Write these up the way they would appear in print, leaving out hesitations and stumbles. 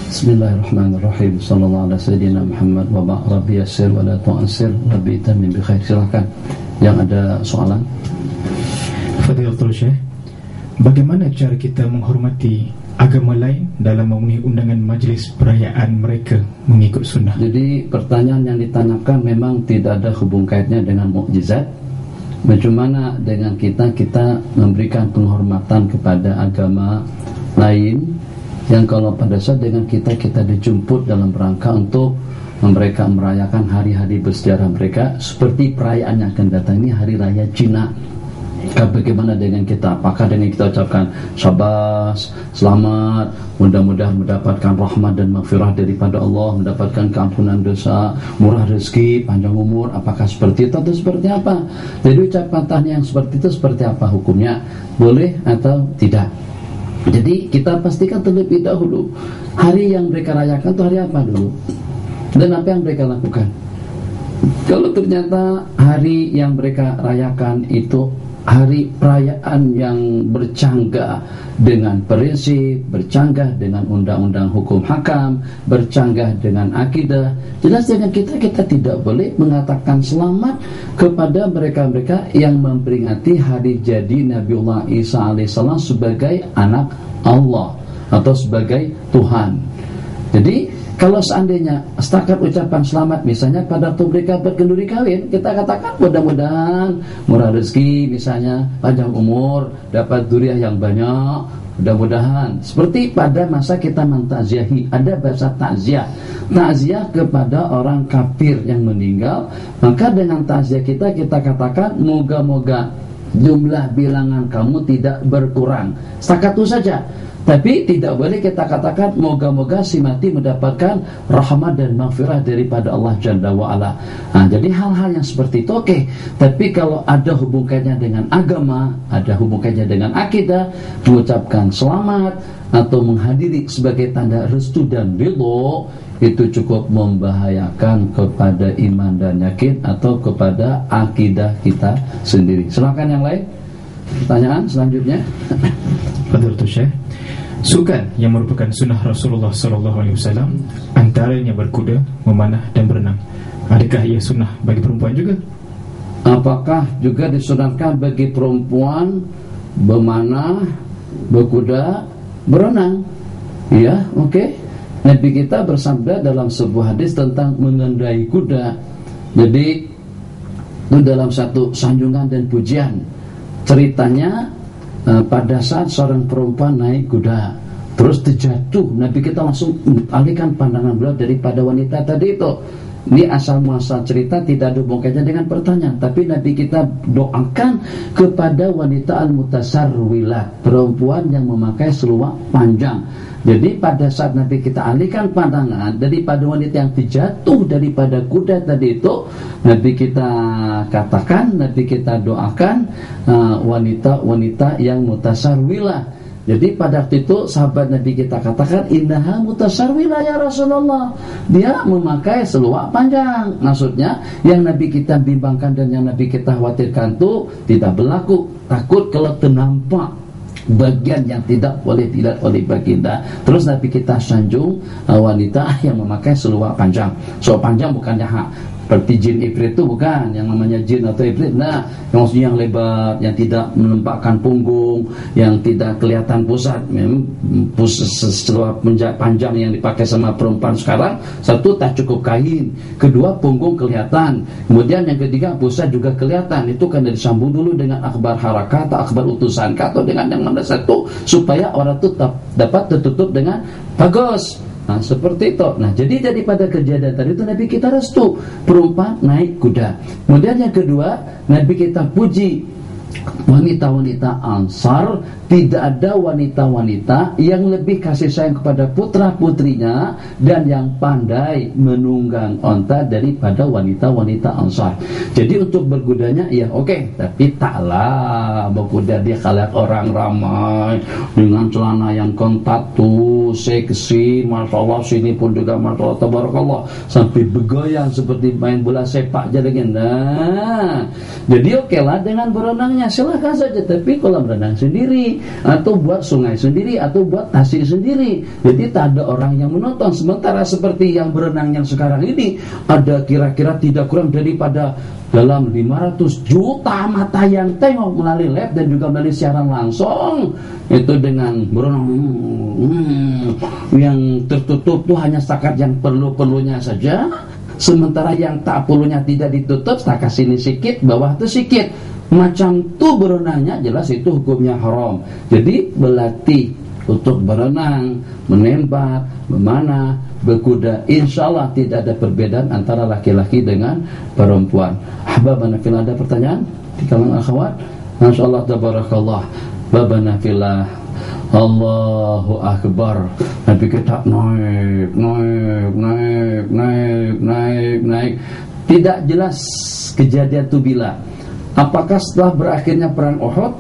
Bismillahirrahmanirrahim. Sallallahu alaihi sayyidina Muhammad wa ba'd. Rabbi yassir wa la tu'assir. Rabbi tamim bi khair. Silakan. Yang ada soalan? Fadilatul Syekh, bagaimana cara kita menghormati agama lain dalam memenuhi undangan majlis perayaan mereka mengikut sunnah? Jadi pertanyaan yang ditanyakan memang tidak ada hubung kaitnya dengan mukjizat. Bagaimana dengan kita memberikan penghormatan kepada agama lain yang kalau pada saat dengan kita dijemput dalam rangka untuk mereka merayakan hari-hari bersejarah mereka, seperti perayaan yang akan datang ini hari raya Cina. Bagaimana dengan kita? Apakah dengan kita ucapkan syabas, selamat, mudah-mudahan mendapatkan rahmat dan maghfirah daripada Allah, mendapatkan keampunan dosa, murah rezeki, panjang umur? Apakah seperti itu atau seperti apa? Jadi ucapan tahniah yang seperti itu seperti apa hukumnya? Boleh atau tidak? Jadi kita pastikan terlebih dahulu hari yang mereka rayakan itu hari apa dulu, dan apa yang mereka lakukan. Kalau ternyata hari yang mereka rayakan itu hari perayaan yang bercanggah dengan prinsip, bercanggah dengan undang-undang hukum hakam, bercanggah dengan akidah, jelas dengan kita tidak boleh mengatakan selamat kepada mereka-mereka yang memperingati hari jadi Nabiullah Isa alaihissalam sebagai anak Allah atau sebagai Tuhan. Jadi kalau seandainya setakat ucapan selamat misalnya pada waktu mereka berkenduri kawin, kita katakan mudah-mudahan murah rezeki, misalnya panjang umur, dapat dzurriyyah yang banyak, mudah-mudahan. Seperti pada masa kita mentakziahi, ada bahasa takziah kepada orang kafir yang meninggal, maka dengan takziah kita katakan moga-moga jumlah bilangan kamu tidak berkurang. Setakat itu saja. Tapi tidak boleh kita katakan moga-moga si mati mendapatkan rahmat dan maghfirah daripada Allah Jalla wa'ala. Nah, jadi hal-hal yang seperti itu oke. Tapi kalau ada hubungannya dengan agama, ada hubungannya dengan akidah, mengucapkan selamat atau menghadiri sebagai tanda restu dan ridho, itu cukup membahayakan kepada iman dan yakin atau kepada akidah kita sendiri. Silakan yang lain. Pertanyaan selanjutnya. Fadilatul Syekh, sukan yang merupakan sunnah Rasulullah SAW antaranya berkuda, memanah dan berenang. Adakah ia sunnah bagi perempuan juga? Apakah juga disunahkan bagi perempuan memanah, berkuda, berenang? Ya, oke. Nabi kita bersabda dalam sebuah hadis tentang mengendarai kuda. Jadi itu dalam satu sanjungan dan pujian. Ceritanya pada saat seorang perempuan naik kuda terus terjatuh, Nabi kita langsung alihkan pandangan beliau daripada wanita tadi itu. Ini asal muasal cerita, tidak ada hubungannya dengan pertanyaan, tapi Nabi kita doakan kepada wanita al-mutasarwilat, perempuan yang memakai seluar panjang. Jadi pada saat Nabi kita alihkan pandangan daripada wanita yang terjatuh daripada kuda tadi itu, Nabi kita katakan, Nabi kita doakan wanita-wanita yang mutasarwilah. Jadi pada waktu itu sahabat Nabi kita katakan, innaha mutasarwilah ya Rasulullah, dia memakai seluar panjang. Maksudnya yang Nabi kita bimbangkan dan yang Nabi kita khawatirkan itu tidak berlaku. Takut kalau ternampak bagian yang tidak boleh dilihat oleh baginda. Terus Nabi kita sanjung wanita yang memakai seluar panjang. So panjang bukannya seperti jin ifrit itu, bukan yang namanya jin atau ifrit. Nah, yang maksudnya yang lebar, yang tidak menampakkan punggung, yang tidak kelihatan pusat. Seluar panjang yang dipakai sama perempuan sekarang, satu tak cukup kain, kedua punggung kelihatan, kemudian yang ketiga pusat juga kelihatan. Itu kan disambung dulu dengan akhbar harakat atau akhbar utusan atau dengan yang mana satu, supaya orang itu dapat tertutup dengan bagus. Nah, seperti itu. Nah, jadi daripada kejadian tadi itu Nabi kita restu perempuan naik kuda. Kemudian yang kedua, Nabi kita puji wanita-wanita Ansar. Tidak ada wanita-wanita yang lebih kasih sayang kepada putra-putrinya dan yang pandai menunggang onta daripada wanita-wanita Ansar. Jadi untuk berkudanya ya oke, tapi taklah berkuda dia khalayak orang ramai dengan celana yang ketat tuh seksi, masya Allah, sini pun juga masya Allah tabarakallah, sampai begoyang seperti main bola sepak aja lagi. Nah, jadi oke lah dengan berenangnya. ya silahkan saja, tapi kolam renang sendiri, atau buat sungai sendiri, atau buat tasik sendiri. Jadi tak ada orang yang menonton. Sementara seperti yang berenang yang sekarang ini, ada kira-kira tidak kurang daripada dalam 500 juta mata yang tengok melalui lab dan juga melalui siaran langsung. Itu dengan berenang yang tertutup itu hanya setakat yang perlu-perlunya saja. Sementara yang tak perlunya tidak ditutup, setakat sini sikit, bawah itu sikit. Macam tu berenangnya, jelas itu hukumnya haram. Jadi berlatih untuk berenang, menembak, memanah, berkuda, insya Allah tidak ada perbedaan antara laki-laki dengan perempuan. Ahbabana fillah, ada pertanyaan di kalangan akhwat? Masya Allah, tabarakallah. Babana fillah, Allahu Akbar. Nabi kita naik. Tidak jelas kejadian itu bila. Apakah setelah berakhirnya perang Uhud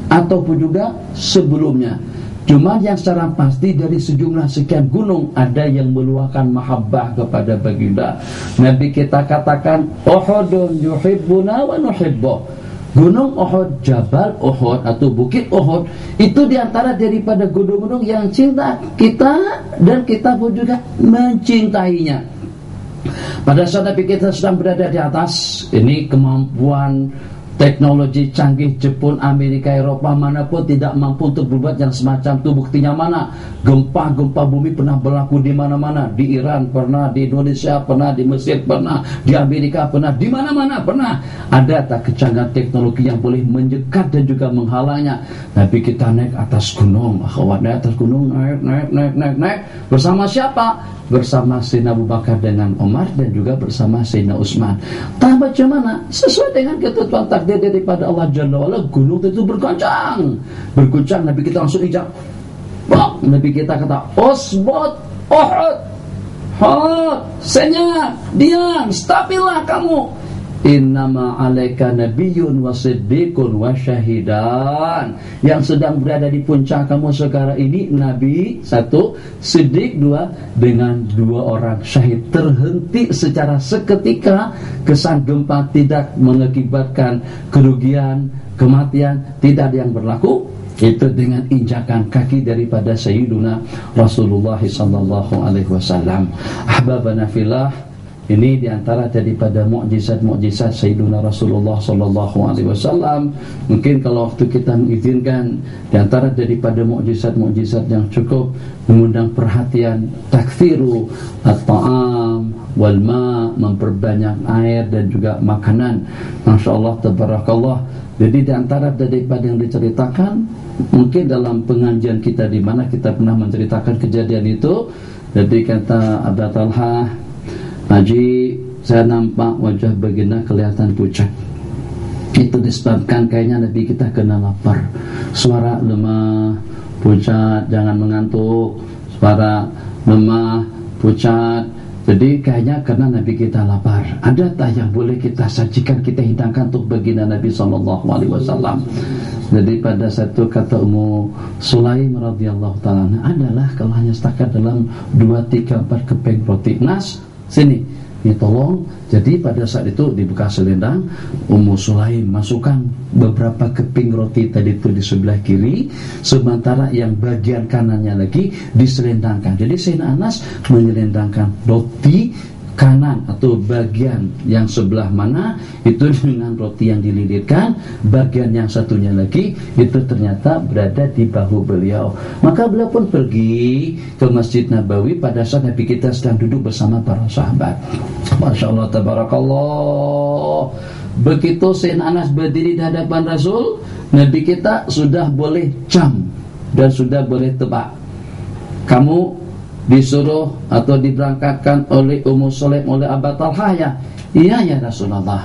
ataupun juga sebelumnya. Cuma yang secara pasti dari sejumlah sekian gunung ada yang meluahkan mahabbah kepada baginda. Nabi kita katakan Uhudun yuhibbuna wa nuhibbuh. Gunung Uhud, Jabal Uhud atau Bukit Uhud itu diantara daripada gunung-gunung yang cinta kita dan kita pun juga mencintainya. Pada saat Nabi kita sedang berada di atas, ini kemampuan teknologi canggih Jepun, Amerika, Eropa manapun tidak mampu untuk berbuat yang semacam itu. Buktinya mana? Gempa-gempa bumi pernah berlaku di mana-mana. Di Iran pernah, di Indonesia pernah, di Mesir pernah, di Amerika pernah, di mana-mana pernah. Ada tak kecanggihan teknologi yang boleh menjegat dan juga menghalangnya? Nabi kita naik atas gunung, akhwat, naik atas gunung, naik. Bersama siapa? Bersama Sayyidina Abu Bakar dengan Umar dan juga bersama Sayyidina Utsman. Tak macam mana? Sesuai dengan ketentuan takdir daripada Allah Jalla wa'ala, gunung itu bergoncang. Nabi kita langsung ijab. Nabi kita kata, Usbut Uhud. Senyap, diam, stabillah kamu. Innama alaika nabiyyun wa siddiqun wa syahidan. Yang sedang berada di puncak kamu sekarang ini Nabi satu, Siddiq dua, dengan dua orang syahid. Terhenti secara seketika, kesan gempa tidak mengakibatkan kerugian, kematian, tidak ada yang berlaku. Itu dengan injakan kaki daripada Sayyiduna Rasulullah sallallahu alaihi wasallam. Ahbabana fillah, ini diantara daripada mukjizat-mukjizat Sayyiduna Rasulullah sallallahu alaihi wasallam. Mungkin kalau waktu kita mengizinkan, diantara daripada mukjizat-mukjizat yang cukup mengundang perhatian, takfiru at-ta'am wal ma', memperbanyak air dan juga makanan. Masya-Allah tabarakallah. Jadi diantara daripada yang diceritakan, mungkin dalam pengajian kita di mana kita pernah menceritakan kejadian itu. Jadi kata Abu Talha, Haji, saya nampak wajah baginda kelihatan pucat. Itu disebabkan kayaknya Nabi kita kena lapar. Suara lemah, pucat, jangan mengantuk. Suara lemah, pucat. Jadi kayaknya karena Nabi kita lapar. Ada tak yang boleh kita sajikan, kita hidangkan untuk baginda Nabi SAW? Jadi pada satu kata Ummu Sulaim radhiyallahu ta'ala, adalah kalau hanya setakat dalam 2, 3, 4 keping roti nas, sini, ini tolong. Jadi pada saat itu dibuka selendang, Ummu Sulaim masukkan beberapa keping roti tadi itu di sebelah kiri, sementara yang bagian kanannya lagi diselendangkan. Jadi Sayyidina Anas menyelendangkan roti kanan atau bagian yang sebelah mana itu dengan roti yang dililitkan, bagian yang satunya lagi itu ternyata berada di bahu beliau. Maka beliau pun pergi ke Masjid Nabawi pada saat Nabi kita sedang duduk bersama para sahabat. Masya Allah tabarakallah. Begitu Sayyidina Anas berdiri di hadapan Rasul, Nabi kita sudah boleh jam dan sudah boleh tebak. Kamu disuruh atau diberangkatkan oleh Ummu Sulaim, oleh Abu Talha ya? Iya ya Rasulullah.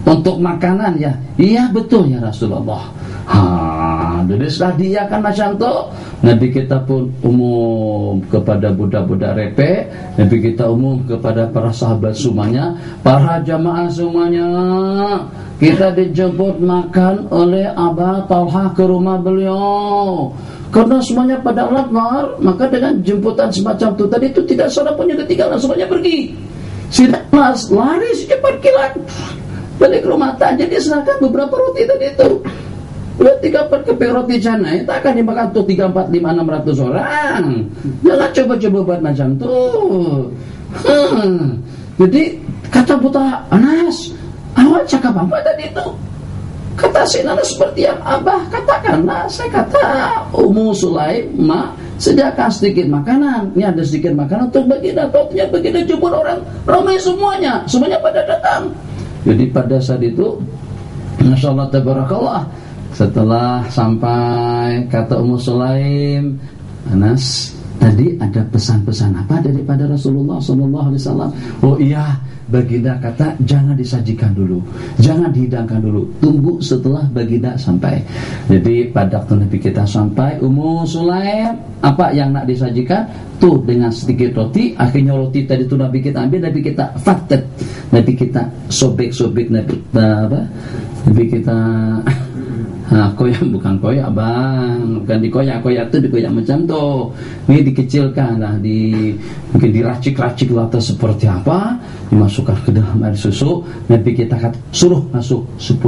Untuk makanan ya? Iya betul ya Rasulullah. Jadi setelah dia kan macam tu, Nabi kita pun umum kepada budak-budak repek, Nabi kita umum kepada para sahabat semuanya, para jamaah semuanya, kita dijemput makan oleh Abu Talha ke rumah beliau. Karena semuanya pada lapar, maka dengan jemputan semacam itu tadi itu tidak seorang pun yang ketinggalan, semuanya pergi. Sinas lari secepat kilat. balik rumah tak jadi serahkan beberapa roti tadi itu. 2-3-4 keping roti canai tak akan dimakan untuk 3-4-5-600 orang. Jangan coba-coba buat macam tuh. Jadi kata Buta Anas, awak cakap apa tadi itu? Kata Sinana seperti yang Abah katakanlah. Saya kata Ummu Sulaim, mak sediakan sedikit makanan. Ini ada sedikit makanan untuk baginda. Topinya baginda jumpa orang ramai semuanya pada datang. Jadi pada saat itu, Masya Allah tabarakallah, setelah sampai kata Ummu Sulaim, Anas, tadi ada pesan-pesan apa daripada Rasulullah SAW? Oh iya, baginda kata jangan disajikan dulu, jangan dihidangkan dulu, tunggu setelah baginda sampai. Jadi pada waktu Nabi kita sampai, Ummu Sulaim, apa yang nak disajikan? Tuh dengan sedikit roti. Akhirnya roti tadi tu Nabi kita ambil, Nabi kita fatet, Nabi kita sobek-sobek, Nabi kita koyak, bukan koyak bang, bukan dikoyak-koyak tuh, dikoyak macam tuh. Ini dikecilkan lah, mungkin diracik-racik lah atau seperti apa, dimasukkan ke dalam air susu. Nabi kita kata suruh masuk 10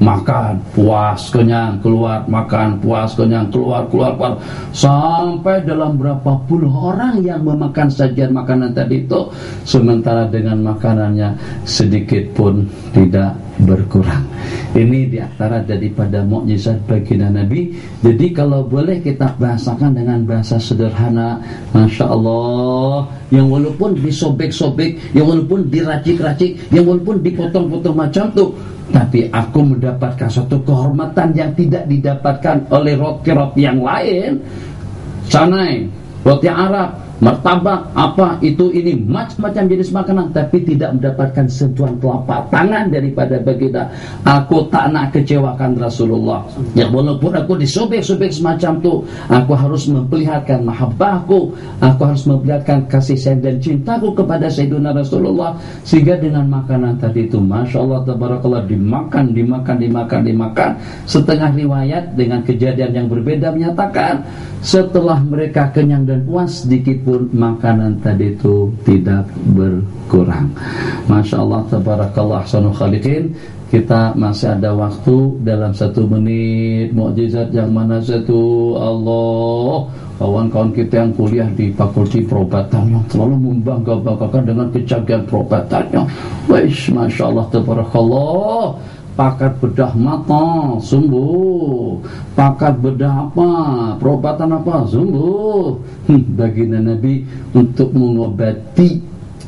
makan puas kenyang, keluar makan puas kenyang, keluar sampai dalam berapa puluh orang yang memakan sajian makanan tadi itu, sementara dengan makanannya sedikit pun tidak berkurang. Ini diantara daripada mukjizat baginda Nabi. Jadi kalau boleh kita bahasakan dengan bahasa sederhana, Masya Allah, yang walaupun disobek-sobek, yang walaupun diracik-racik, yang walaupun dipotong-potong macam tuh, tapi aku mendapatkan suatu kehormatan yang tidak didapatkan oleh roti-roti yang lain. Canai, roti Arab, martabak, apa itu ini macam-macam jenis makanan, tapi tidak mendapatkan sentuhan telapak tangan daripada baginda. Aku tak nak kecewakan Rasulullah. Ya walaupun aku disobek-sobek semacam tu, aku harus memperlihatkan mahabbahku, aku harus memperlihatkan kasih sayang dan cintaku kepada Sayyidina Rasulullah. Sehingga dengan makanan tadi itu, Masya Allah tabarakallah, dimakan. Setengah riwayat dengan kejadian yang berbeda menyatakan setelah mereka kenyang dan puas, sedikit pun makanan tadi itu tidak berkurang. Masya Allah tabarakallah ahsanul khaliqin. Kita masih ada waktu dalam 1 menit. Mukjizat yang mana satu? Allah, kawan-kawan kita yang kuliah di fakulti perobatan yang selalu membangga-banggakan dengan kecanggihan perobatannya. Masya Allah tabarakallah. Pakat bedah mata sembuh, pakat bedah apa, perobatan apa sembuh. Baginda Nabi untuk mengobati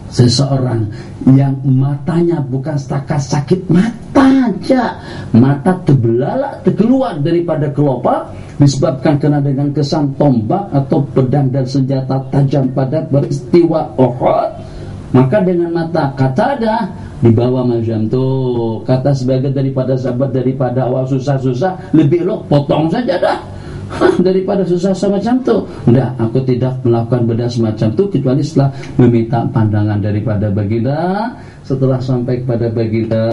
seseorang yang matanya bukan setakat sakit mata aja, mata terbelalak, terkeluar daripada kelopak disebabkan kena dengan kesan tombak atau pedang dan senjata tajam pada peristiwa Uhud. Maka dengan mata Qatadah dibawa macam tu, kata sebagian daripada sahabat, daripada awal susah-susah lebih elok potong saja dah daripada susah semacam tu. Enggak, aku tidak melakukan bedah semacam tu kecuali setelah meminta pandangan daripada baginda. Setelah sampai kepada baginda,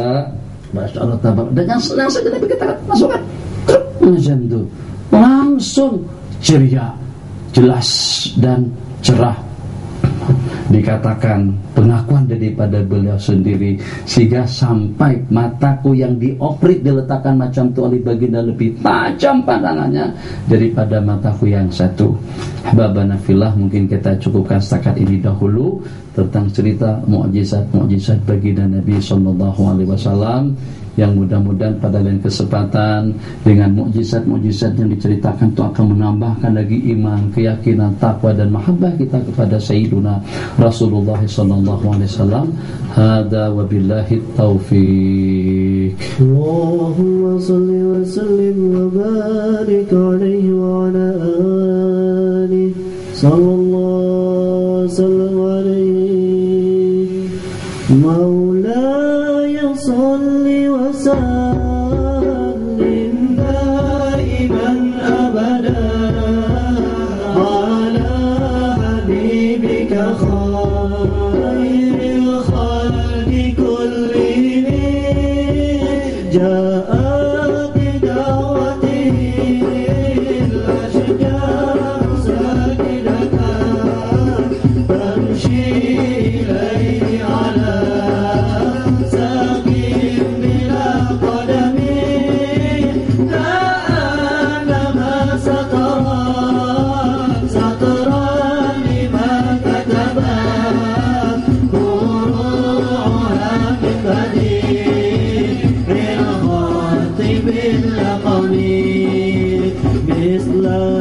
Masya Allah tabarak, dengan senang saja Nabi kita masukkan macam tu, langsung ceria, jelas dan cerah. Dikatakan pengakuan daripada beliau sendiri, sehingga sampai mataku yang dioprit diletakkan macam tu oleh baginda lebih tajam pandangannya daripada mataku yang satu. Ahbabana fillah, mungkin kita cukupkan setakat ini dahulu tentang cerita mukjizat baginda Nabi SAW, yang mudah-mudahan pada lain kesempatan dengan mukjizat-mukjizat yang diceritakan itu akan menambahkan lagi iman, keyakinan, takwa dan mahabbah kita kepada Sayyiduna Rasulullah SAW. Hada wabillahi taufiq. Allahumma salli wa sallim wa barik alaihi wa ala alihi sallallahu sallam alaihi maulaya salli wa sallim daiman abada ala habibika khairil khalqi kullihim ja'at bidawatihi al-ashjar sakidatan tamshi ilayhi ala الله